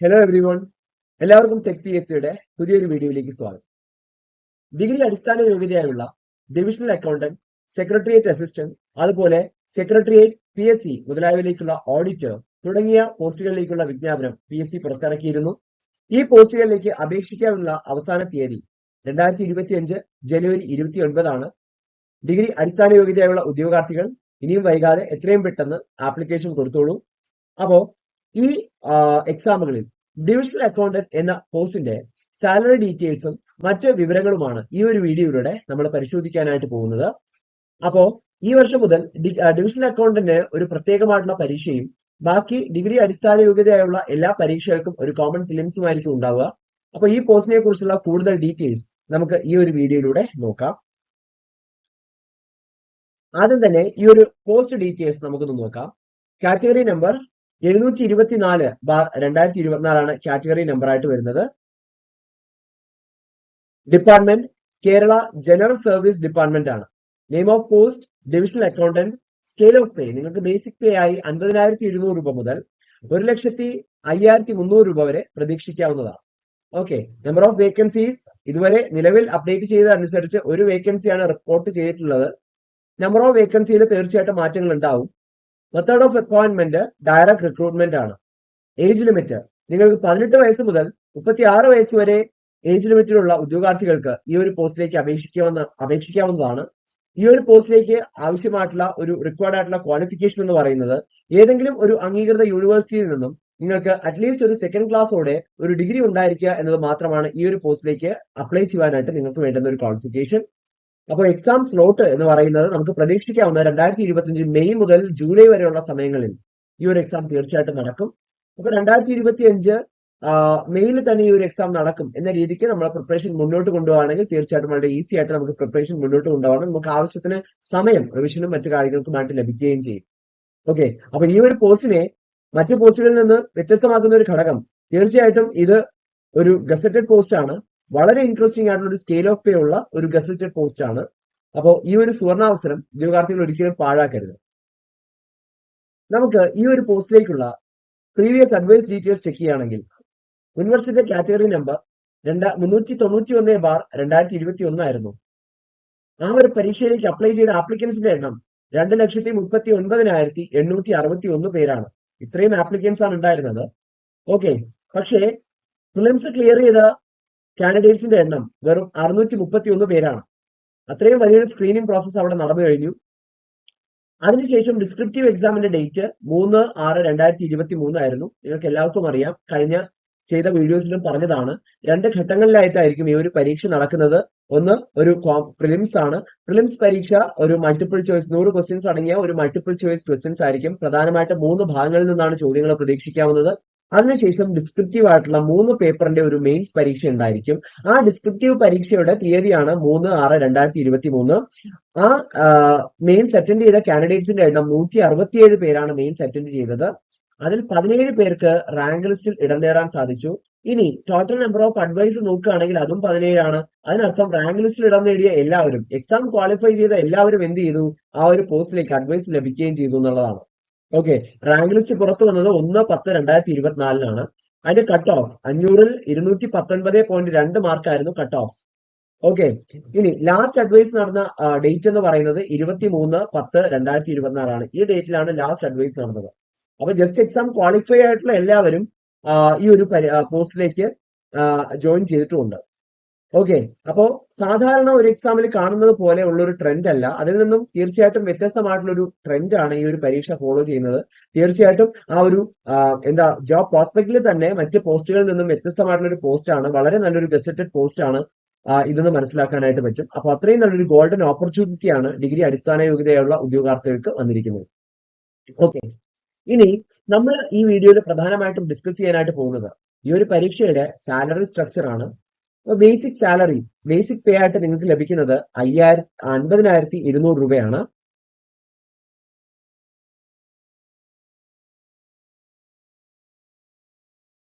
Hello everyone, എല്ലാവർക്കും tech P S സിയുടെ പുതിയൊരു വീഡിയോയിലേക്ക് സ്വാഗതം. ഡിഗ്രി അടിസ്ഥാന യോഗ്യതയായുള്ള ഡിവിഷണൽ അക്കൗണ്ടന്റ്, സെക്രട്ടേറിയറ്റ് അസിസ്റ്റന്റ്, അതുപോലെ സെക്രട്ടേറിയറ്റ് PSC മുതലായവയിലേക്കുള്ള ഓഡിറ്റർ തുടങ്ങിയ പോസ്റ്റുകളിലേക്കുള്ള വിജ്ഞാപനം PSC പുറത്തിറക്കിയിരുന്നു. ഈ പോസ്റ്റുകളിലേക്ക് അപേക്ഷിക്കാനുള്ള അവസാന തീയതി 2025 ജനുവരി 29 ഡിഗ്രി അടിസ്ഥാന യോഗ്യതയായുള്ള ഉദ്യോഗാർത്ഥികൾ ഇനിയും വൈകാതെ എത്രയും പെട്ടെന്ന് ആപ്ലിക്കേഷൻ കൊടുത്തോളൂ. അപ്പോ ഈ എക്സാമുകളിൽ ഡിവിഷണൽ അക്കൗണ്ടന്റ് എന്ന പോസ്റ്റിന്റെ സാലറി ഡീറ്റെയിൽസും മറ്റ് വിവരങ്ങളുമാണ് ഈ ഒരു വീഡിയോയിലൂടെ നമ്മൾ പരിശോധിക്കാനായിട്ട് പോകുന്നത്. അപ്പോ ഈ വർഷം മുതൽ ഡിവിഷണൽ അക്കൗണ്ടന്റിന് ഒരു പ്രത്യേകമായിട്ടുള്ള പരീക്ഷയും ബാക്കി ഡിഗ്രി അടിസ്ഥാന യോഗ്യതയായുള്ള എല്ലാ പരീക്ഷകൾക്കും ഒരു കോമൺ ഫിലിംസുമായിരിക്കും ഉണ്ടാവുക. അപ്പൊ ഈ പോസ്റ്റിനെ കുറിച്ചുള്ള കൂടുതൽ ഡീറ്റെയിൽസ് നമുക്ക് ഈ ഒരു വീഡിയോയിലൂടെ നോക്കാം. ആദ്യം തന്നെ ഈ ഒരു പോസ്റ്റ് ഡീറ്റെയിൽസ് നമുക്കൊന്ന് നോക്കാം. കാറ്റഗറി നമ്പർ 724/2024 കാറ്റഗറി നമ്പർ ആയിട്ട് വരുന്നത്. Department Kerala general service department ആണ്. Name of post divisional accountant. Scale of pay നിങ്ങൾക്ക് ബേസിക് പേ ആയി 50,200 രൂപ മുതൽ 1,05,300 രൂപ വരെ പ്രതീക്ഷിക്കാവുന്നതാണ്. ഓക്കെ, നമ്പർ ഓഫ് വേക്കൻസീസ് ഇതുവരെ നിലവിൽ അപ്ഡേറ്റ് ചെയ്തതനുസരിച്ച് ഒരു വേക്കൻസിയാണ് റിപ്പോർട്ട് ചെയ്തിട്ടുള്ളത്. നമ്പർ ഓഫ് വേക്കൻസിയിൽ തീർച്ചയായിട്ടും മാറ്റങ്ങൾ ഉണ്ടാവും. Method of appointment direct recruitment ആണ്. ഏജ് ലിമിറ്റ് നിങ്ങൾക്ക് 18 വയസ്സ് മുതൽ 36 വയസ്സ് വരെ ഏജ് ലിമിറ്റിലുള്ള ഉദ്യോഗാർത്ഥികൾക്ക് ഈ ഒരു പോസ്റ്റിലേക്ക് അപേക്ഷിക്കാവുന്നതാണ്. ഈ ഒരു പോസ്റ്റിലേക്ക് ആവശ്യമായിട്ടുള്ള ഒരു റിക്വയർഡ് ആയിട്ടുള്ള ക്വാളിഫിക്കേഷൻ എന്ന് പറയുന്നത് ഏതെങ്കിലും ഒരു അംഗീകൃത യൂണിവേഴ്സിറ്റിയിൽ നിന്നും നിങ്ങൾക്ക് അറ്റ്ലീസ്റ്റ് ഒരു സെക്കൻഡ് ക്ലാസ്സോടെ ഒരു ഡിഗ്രി ഉണ്ടായിരിക്കുക എന്നത് മാത്രമാണ് ഈ ഒരു പോസ്റ്റിലേക്ക് അപ്ലൈ ചെയ്യാനായിട്ട് നിങ്ങൾക്ക് വേണ്ടുന്ന ഒരു ക്വാളിഫിക്കേഷൻ. അപ്പോൾ എക്സാം സ്ലോട്ട് എന്ന് പറയുന്നത് നമുക്ക് പ്രതീക്ഷിക്കാവുന്ന 2025 മെയ് മുതൽ ജൂലൈ വരെയുള്ള സമയങ്ങളിൽ ഈ ഒരു എക്സാം തീർച്ചയായിട്ടും നടക്കും. അപ്പൊ 2025 മെയ്യിൽ തന്നെ ഈ ഒരു എക്സാം നടക്കും എന്ന രീതിക്ക് നമ്മൾ പ്രിപ്പറേഷൻ മുന്നോട്ട് കൊണ്ടുപോകുകയാണെങ്കിൽ തീർച്ചയായിട്ടും വളരെ ഈസി ആയിട്ട് നമുക്ക് പ്രിപ്പറേഷൻ മുന്നോട്ട് കൊണ്ടുപോകണം. നമുക്ക് ആവശ്യത്തിന് സമയം റിവിഷനും മറ്റു കാര്യങ്ങൾക്കുമായിട്ട് ലഭിക്കുകയും ചെയ്യും. ഓക്കെ, അപ്പൊ ഈ ഒരു പോസ്റ്റിനെ മറ്റു പോസ്റ്റുകളിൽ നിന്ന് വ്യത്യസ്തമാക്കുന്ന ഒരു ഘടകം തീർച്ചയായിട്ടും ഇത് ഒരു ഗസറ്റഡ് പോസ്റ്റ് ആണ്. വളരെ ഇൻട്രസ്റ്റിംഗ് ആയിട്ടുള്ള ഒരു സ്കെയിൽ ഓഫ് പേ ഉള്ള ഒരു ഗസറ്റഡ് പോസ്റ്റ് ആണ്. അപ്പോൾ ഈ ഒരു സുവർണാവസരം ഉദ്യോഗാർത്ഥികൾ ഒരിക്കലും പാഴാക്കരുത്. നമുക്ക് ഈ ഒരു പോസ്റ്റിലേക്കുള്ള പ്രീവിയസ് അഡ്വൈസ് ഡീറ്റെയിൽസ് ചെക്ക് ചെയ്യുകയാണെങ്കിൽ മുൻവർഷത്തെ കാറ്റഗറി നമ്പർ 391/2021 ആയിരുന്നു. ആ ഒരു പരീക്ഷയിലേക്ക് അപ്ലൈ ചെയ്ത ആപ്ലിക്കൻസിന്റെ എണ്ണം 2,39,861 പേരാണ്. ഇത്രയും ആപ്ലിക്കൻസ് ആണ് ഉണ്ടായിരുന്നത്. ഓക്കെ, പക്ഷേ പ്രിലിംസ് ക്ലിയർ ചെയ്ത കാൻഡിഡേറ്റ്സിന്റെ എണ്ണം വെറും 631 പേരാണ്. അത്രയും വലിയൊരു സ്ക്രീനിങ് പ്രോസസ് അവിടെ നടന്നു കഴിഞ്ഞു. അതിനുശേഷം ഡിസ്ക്രിപ്റ്റീവ് എക്സാമിന്റെ ഡേറ്റ് 3/6/2023 ആയിരുന്നു. നിങ്ങൾക്ക് എല്ലാവർക്കും അറിയാം, കഴിഞ്ഞ ചെയ്ത വീഡിയോസിലും പറഞ്ഞതാണ്. 2 ഘട്ടങ്ങളിലായിട്ടായിരിക്കും ഈ ഒരു പരീക്ഷ നടക്കുന്നത്. ഒന്ന് ഒരു പ്രിലിംസ് ആണ്. പ്രിലിംസ് പരീക്ഷ ഒരു മൾട്ടിപ്പിൾ ചോയ്സ് 100 ക്വസ്റ്റ്യൻസ് അടങ്ങിയ ഒരു മൾട്ടിപ്പിൾ ചോയ്സ് ക്വസ്റ്റ്യൻസ് ആയിരിക്കും. പ്രധാനമായിട്ട് 3 ഭാഗങ്ങളിൽ നിന്നാണ് ചോദ്യങ്ങൾ പ്രതീക്ഷിക്കാവുന്നത്. അതിനുശേഷം ഡിസ്ക്രിപ്റ്റീവ് ആയിട്ടുള്ള 3 പേപ്പറിന്റെ ഒരു മെയിൻസ് പരീക്ഷ ഉണ്ടായിരിക്കും. ആ ഡിസ്ക്രിപ്റ്റീവ് പരീക്ഷയുടെ തീയതിയാണ് 3/6/2023. ആ മെയിൻസ് അറ്റൻഡ് ചെയ്ത കാൻഡിഡേറ്റ്സിന്റെ എണ്ണം 167 പേരാണ് മെയിൻസ് അറ്റൻഡ് ചെയ്തത്. അതിൽ 17 പേർക്ക് റാങ്ക് ലിസ്റ്റിൽ ഇടം നേടാൻ സാധിച്ചു. ഇനി ടോട്ടൽ നമ്പർ ഓഫ് അഡ്വൈസ് നോക്കുകയാണെങ്കിൽ അതും 17 ആണ്. അതിനർത്ഥം റാങ്ക് ലിസ്റ്റിൽ ഇടം നേടിയ എല്ലാവരും, എക്സാം ക്വാളിഫൈ ചെയ്ത എല്ലാവരും എന്ത് ചെയ്തു, ആ ഒരു പോസ്റ്റിലേക്ക് അഡ്വൈസ് ലഭിക്കുകയും ചെയ്തു എന്നുള്ളതാണ്. ഓക്കെ, റാങ്ക് ലിസ്റ്റ് പുറത്തു വന്നത് 1/10/2024 അതിന്റെ കട്ട് ഓഫ് 500-ൽ 219.2 മാർക്കായിരുന്നു കട്ട് ഓഫ്. ഓക്കെ, ഇനി ലാസ്റ്റ് അഡ്വൈസ് നടന്ന ഡേറ്റ് എന്ന് പറയുന്നത് 23/10/2024 ഈ ഡേറ്റിലാണ് ലാസ്റ്റ് അഡ്വൈസ് നടന്നത്. അപ്പൊ ജസ്റ്റ് എക്സാം ക്വാളിഫൈ ആയിട്ടുള്ള എല്ലാവരും ഈ ഒരു പോസ്റ്റിലേക്ക് ജോയിൻ ചെയ്തിട്ടുമുണ്ട്. ഓക്കെ, അപ്പോ സാധാരണ ഒരു എക്സാമിൽ കാണുന്നത് പോലെ ഉള്ള ഒരു ട്രെൻഡ് അല്ല. അതിൽ നിന്നും തീർച്ചയായിട്ടും വ്യത്യസ്തമായിട്ടുള്ള ഒരു ട്രെൻഡ് ആണ് ഈ ഒരു പരീക്ഷ ഫോളോ ചെയ്യുന്നത്. തീർച്ചയായിട്ടും ആ ഒരു ജോബ് പ്രോസ്പെക്റ്റിൽ തന്നെ മറ്റ് പോസ്റ്റുകളിൽ നിന്നും വ്യത്യസ്തമായിട്ടുള്ള ഒരു പോസ്റ്റ് ആണ്. വളരെ നല്ലൊരു ഗസറ്റഡ് പോസ്റ്റ് ആണ് ഇതെന്ന് മനസ്സിലാക്കാനായിട്ട് പറ്റും. അപ്പൊ അത്രയും നല്ലൊരു ഗോൾഡൻ ഓപ്പർച്യൂണിറ്റിയാണ് ഡിഗ്രി അടിസ്ഥാന യോഗ്യതയുള്ള ഉദ്യോഗാർത്ഥികൾക്ക് വന്നിരിക്കുന്നത്. ഓക്കെ, ഇനി നമ്മൾ ഈ വീഡിയോയിൽ പ്രധാനമായിട്ടും ഡിസ്കസ് ചെയ്യാനായിട്ട് പോകുന്നത് ഈ ഒരു പരീക്ഷയുടെ സാലറി സ്ട്രക്ചർ ആണ്. ബേസിക് സാലറി, ബേസിക് പേ ആയിട്ട് നിങ്ങൾക്ക് ലഭിക്കുന്നത് 50,200 രൂപയാണ്.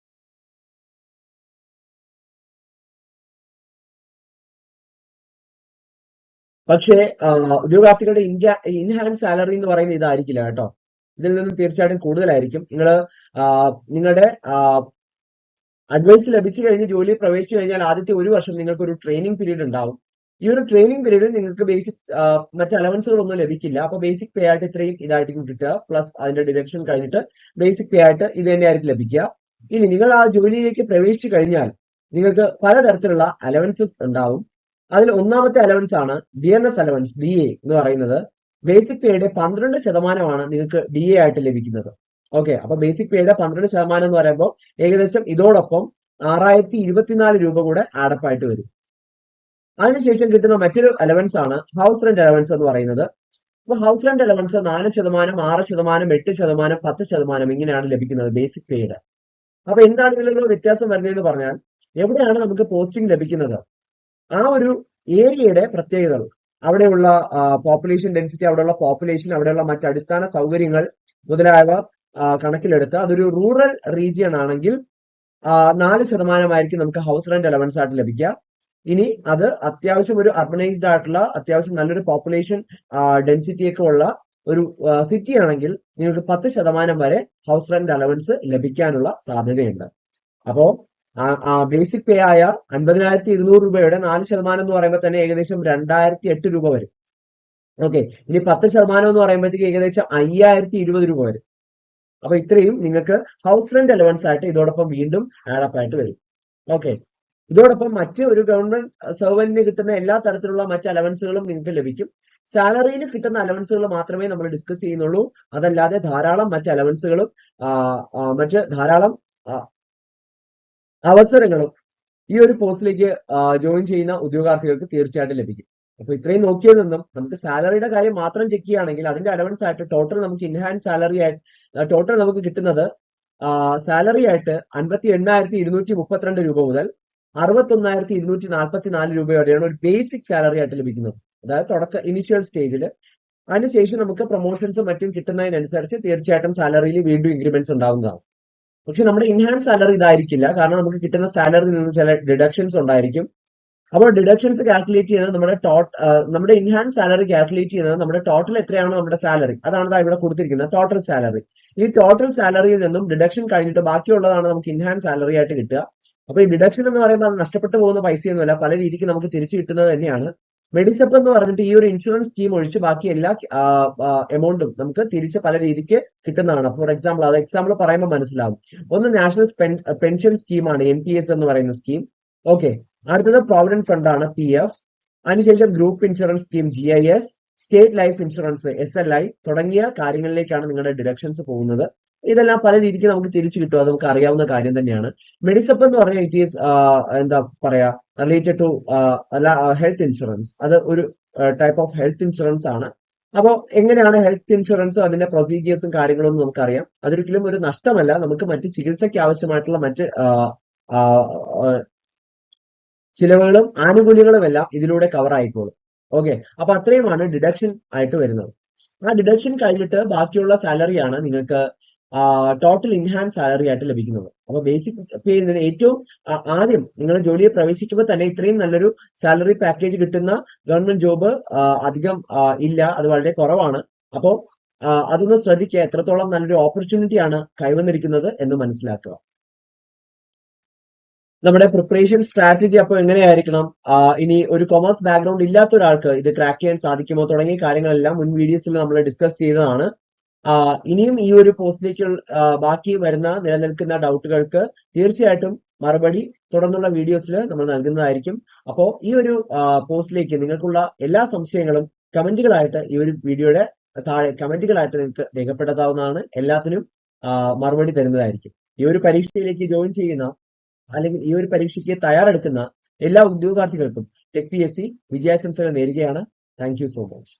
പക്ഷേ ഉദ്യോഗാർത്ഥികളുടെ ഇൻഹാൻഡ് സാലറി എന്ന് പറയുന്നത് ഇതായിരിക്കില്ല കേട്ടോ. ഇതിൽ നിന്നും തീർച്ചയായിട്ടും കൂടുതലായിരിക്കും. നിങ്ങളുടെ അഡ്വൈസ് ലഭിച്ചു കഴിഞ്ഞ് ജോലിയിൽ പ്രവേശിച്ചു കഴിഞ്ഞാൽ ആദ്യത്തെ 1 വർഷം നിങ്ങൾക്ക് ഒരു ട്രെയിനിങ് പീരീഡ് ഉണ്ടാവും. ഈ ഒരു ട്രെയിനിങ് പീരീഡിൽ നിങ്ങൾക്ക് ബേസിക് മറ്റ് അലവൻസുകളൊന്നും ലഭിക്കില്ല. അപ്പൊ ബേസിക് പേ ആയിട്ട് ഇത്രയും ഇതായിരിക്കും കിട്ടുക. പ്ലസ് അതിന്റെ ഡിഡക്ഷൻ കഴിഞ്ഞിട്ട് ബേസിക് പേ ആയിട്ട് ഇത് തന്നെയായിരിക്കും ലഭിക്കുക. ഇനി നിങ്ങൾ ആ ജോലിയിലേക്ക് പ്രവേശിച്ചു കഴിഞ്ഞാൽ നിങ്ങൾക്ക് പലതരത്തിലുള്ള അലവൻസസ് ഉണ്ടാവും. അതിൽ ഒന്നാമത്തെ അലവൻസ് ആണ് ഡിയർനെസ് അലവൻസ്, DA എന്ന് പറയുന്നത്. ബേസിക് പേയുടെ 12% നിങ്ങൾക്ക് DA ആയിട്ട് ലഭിക്കുന്നത്. ഓക്കെ, അപ്പൊ ബേസിക് പേയുടെ 12% എന്ന് പറയുമ്പോൾ ഏകദേശം ഇതോടൊപ്പം 6024 രൂപ കൂടെ ആഡപ്പ് ആയിട്ട് വരും. അതിനുശേഷം കിട്ടുന്ന മറ്റൊരു അലവൻസ് ആണ് ഹൗസ് റെന്റ് അലവൻസ് എന്ന് പറയുന്നത്. അപ്പൊ ഹൗസ് റെന്റ് അലവൻസ് 4%, 6%, 8%, 10% ഇങ്ങനെയാണ് ലഭിക്കുന്നത് ബേസിക് പേയുടെ. അപ്പൊ എന്താണ് ഇതിലുള്ള വ്യത്യാസം വരുന്നതെന്ന് പറഞ്ഞാൽ, എവിടെയാണ് നമുക്ക് പോസ്റ്റിംഗ് ലഭിക്കുന്നത്, ആ ഒരു ഏരിയയുടെ പ്രത്യേകതകൾ, അവിടെയുള്ള പോപ്പുലേഷൻ ഡെൻസിറ്റി, അവിടെയുള്ള പോപ്പുലേഷൻ, അവിടെയുള്ള മറ്റ് അടിസ്ഥാന സൗകര്യങ്ങൾ മുതലായവ കണക്കിലെടുത്ത് അതൊരു റൂറൽ റീജിയൻ ആണെങ്കിൽ 4% നമുക്ക് ഹൗസ് റെന്റ് അലവൻസ് ആയിട്ട് ലഭിക്കുക. ഇനി അത് അത്യാവശ്യം ഒരു അർബനൈസ്ഡ് ആയിട്ടുള്ള അത്യാവശ്യം നല്ലൊരു പോപ്പുലേഷൻ ഡെൻസിറ്റി ഒക്കെ ഉള്ള ഒരു സിറ്റി ആണെങ്കിൽ നിങ്ങൾക്ക് 10% വരെ ഹൗസ് റെന്റ് അലവൻസ് ലഭിക്കാനുള്ള സാധ്യതയുണ്ട്. അപ്പോ ബേസിക് പേ ആയ 50,200 രൂപയുടെ 4% എന്ന് പറയുമ്പോൾ തന്നെ ഏകദേശം 2008 രൂപ വരും. ഓക്കെ, ഇനി 10% എന്ന് പറയുമ്പോഴത്തേക്ക് ഏകദേശം 5020 രൂപ വരും. അപ്പൊ ഇത്രയും നിങ്ങൾക്ക് ഹൗസ് റെന്റ് അലവൻസ് ആയിട്ട് ഇതോടൊപ്പം വീണ്ടും ആഡപ്പ് ആയിട്ട് വരും. ഓക്കെ, ഇതോടൊപ്പം മറ്റ് ഒരു ഗവൺമെന്റ് സെർവന്റിന് കിട്ടുന്ന എല്ലാ തരത്തിലുള്ള മറ്റ് അലവൻസുകളും നിങ്ങൾക്ക് ലഭിക്കും. സാലറിയിൽ കിട്ടുന്ന അലവൻസുകൾ മാത്രമേ നമ്മൾ ഡിസ്കസ് ചെയ്യുന്നുള്ളൂ. അതല്ലാതെ ധാരാളം മറ്റ് അലവൻസുകളും മറ്റ് ധാരാളം അവസരങ്ങളും ഈ ഒരു പോസ്റ്റിലേക്ക് ജോയിൻ ചെയ്യുന്ന ഉദ്യോഗാർത്ഥികൾക്ക് തീർച്ചയായിട്ടും ലഭിക്കും. അപ്പൊ ഇത്രയും നോക്കിയതിൽ നിന്നും നമുക്ക് സാലറിയുടെ കാര്യം മാത്രം ചെക്ക് ചെയ്യുകയാണെങ്കിൽ അതിന്റെ അലവൻസ് ആയിട്ട് ടോട്ടൽ നമുക്ക് ഇൻഹാൻസ് സാലറി ആയിട്ട് ടോട്ടൽ നമുക്ക് കിട്ടുന്നത് സാലറി ആയിട്ട് 58,232 രൂപ മുതൽ 61,244 രൂപ വരെയാണ് ഒരു ബേസിക് സാലറി ആയിട്ട് ലഭിക്കുന്നത്. അതായത് ഇനിഷ്യൽ സ്റ്റേജിൽ. അതിനുശേഷം നമുക്ക് പ്രൊമോഷൻസും മറ്റും കിട്ടുന്നതിനനുസരിച്ച് തീർച്ചയായിട്ടും സാലറിയിൽ വീണ്ടും ഇൻക്രിമെന്റ്സ് ഉണ്ടാവുന്നതാണ്. പക്ഷെ നമ്മുടെ ഇൻഹാൻസ് സാലറി ഇതായിരിക്കില്ല. കാരണം നമുക്ക് കിട്ടുന്ന സാലറിയിൽ നിന്ന് ചില ഡിഡക്ഷൻസ് ഉണ്ടായിരിക്കും. അപ്പോൾ ഡിഡക്ഷൻസ് കാൽക്കുലേറ്റ് ചെയ്യുന്നത് നമ്മുടെ ഇൻഹാൻസ് സാലറി കാൽക്കുലേറ്റ് ചെയ്യുന്നത് നമ്മുടെ ടോട്ടൽ എത്രയാണോ നമ്മുടെ സാലറി, അതാണ് ഇവിടെ കൊടുത്തിരിക്കുന്നത് ടോട്ടൽ സാലറി. ഈ ടോട്ടൽ സാലറിയിൽ നിന്നും ഡിഡക്ഷൻ കഴിഞ്ഞിട്ട് ബാക്കിയുള്ളതാണ് നമുക്ക് ഇൻഹാൻസ് സാലറി ആയിട്ട് കിട്ടുക. അപ്പൊ ഈ ഡിഡക്ഷൻ എന്ന് പറയുമ്പോൾ അത് നഷ്ടപ്പെട്ടു പോകുന്ന പൈസയൊന്നുമല്ല, പല രീതിക്ക് നമുക്ക് തിരിച്ചു കിട്ടുന്നത് തന്നെയാണ്. മെഡിസെപ്പ് എന്ന് പറഞ്ഞിട്ട് ഈ ഒരു ഇൻഷുറൻസ് സ്കീം ഒഴിച്ച് ബാക്കി എല്ലാ എമൗണ്ടും നമുക്ക് തിരിച്ച് പല രീതിക്ക് കിട്ടുന്നതാണ്. ഫോർ എക്സാമ്പിൾ, അത് എക്സാമ്പിൾ പറയുമ്പോൾ മനസ്സിലാവും. ഒന്ന് നാഷണൽ പെൻഷൻ സ്കീമാണ് NPS എന്ന് പറയുന്ന സ്കീം. ഓക്കെ, അടുത്തത് പ്രോവിഡന്റ് ഫണ്ട് ആണ് PF. അതിനുശേഷം group insurance scheme GIS, state life insurance SLI തുടങ്ങിയ കാര്യങ്ങളിലേക്കാണ് നിങ്ങളുടെ ഡിഡക്ഷൻസ് പോകുന്നത്. ഇതെല്ലാം പല രീതിക്ക് നമുക്ക് തിരിച്ചു കിട്ടും, അത് നമുക്ക് അറിയാവുന്ന കാര്യം തന്നെയാണ്. മെഡിസെപ്പ് എന്ന് പറഞ്ഞാൽ ഇറ്റ് ഈസ് എന്താ പറയാ റിലേറ്റഡ് ടു ഹെൽത്ത് ഇൻഷുറൻസ്. അത് ഒരു ടൈപ്പ് ഓഫ് ഹെൽത്ത് ഇൻഷുറൻസ് ആണ്. അപ്പോൾ എങ്ങനെയാണ് ഹെൽത്ത് ഇൻഷുറൻസ്, അതിന്റെ പ്രൊസീജിയേഴ്സും കാര്യങ്ങളും നമുക്കറിയാം. അതൊരിക്കലും ഒരു നഷ്ടമല്ല, നമുക്ക് മറ്റ് ചികിത്സയ്ക്ക് ആവശ്യമായിട്ടുള്ള മറ്റ് ചിലവുകളും ആനുകൂല്യങ്ങളും എല്ലാം ഇതിലൂടെ കവർ ആയിക്കോളും. ഓക്കെ, അപ്പൊ അത്രയുമാണ് ഡിഡക്ഷൻ ആയിട്ട് വരുന്നത്. ആ ഡിഡക്ഷൻ കഴിഞ്ഞിട്ട് ബാക്കിയുള്ള സാലറിയാണ് നിങ്ങൾക്ക് ടോട്ടൽ ഇൻഹാൻസ് സാലറി ആയിട്ട് ലഭിക്കുന്നത്. അപ്പൊ ബേസിക് പേ ഏറ്റവും ആദ്യം നിങ്ങൾ ജോലിയെ പ്രവേശിക്കുമ്പോൾ തന്നെ ഇത്രയും നല്ലൊരു സാലറി പാക്കേജ് കിട്ടുന്ന ഗവൺമെന്റ് ജോബ് അധികം ഇല്ല, അത് വളരെ കുറവാണ്. അപ്പോൾ അതൊന്ന് ശ്രദ്ധിക്കുക, എത്രത്തോളം നല്ലൊരു ഓപ്പർച്യൂണിറ്റി ആണ് കൈവന്നിരിക്കുന്നത് എന്ന് മനസ്സിലാക്കുക. നമ്മുടെ പ്രിപ്പറേഷൻ സ്ട്രാറ്റജി അപ്പോൾ എങ്ങനെയായിരിക്കണം, ഇനി ഒരു കൊമേഴ്സ് ബാക്ക്ഗ്രൗണ്ട് ഇല്ലാത്ത ഒരാൾക്ക് ഇത് ക്രാക്ക് ചെയ്യാൻ സാധിക്കുമോ തുടങ്ങിയ കാര്യങ്ങളെല്ലാം മുൻ വീഡിയോസിൽ നമ്മൾ ഡിസ്കസ് ചെയ്തതാണ്. ഇനിയും ഈ ഒരു പോസ്റ്റിലേക്ക് ബാക്കി വരുന്ന നിലനിൽക്കുന്ന ഡൗട്ടുകൾക്ക് തീർച്ചയായിട്ടും മറുപടി തുടർന്നുള്ള വീഡിയോസിൽ നമ്മൾ നൽകുന്നതായിരിക്കും. അപ്പോൾ ഈ ഒരു പോസ്റ്റിലേക്ക് നിങ്ങൾക്കുള്ള എല്ലാ സംശയങ്ങളും കമന്റുകളായിട്ട് ഈ ഒരു വീഡിയോയുടെ താഴെ കമന്റുകളായിട്ട് നിങ്ങൾക്ക് രേഖപ്പെടുത്താവുന്നതാണ്. എല്ലാത്തിനും മറുപടി തരുന്നതായിരിക്കും. ഈ ഒരു പരീക്ഷയിലേക്ക് ജോയിൻ ചെയ്യുന്ന അല്ലെങ്കിൽ ഈ ഒരു പരീക്ഷയ്ക്ക് തയ്യാറെടുക്കുന്ന എല്ലാ ഉദ്യോഗാർത്ഥികൾക്കും ടെക് PSC വിജയാശംസകൾ നേരുകയാണ്. Thank you so much.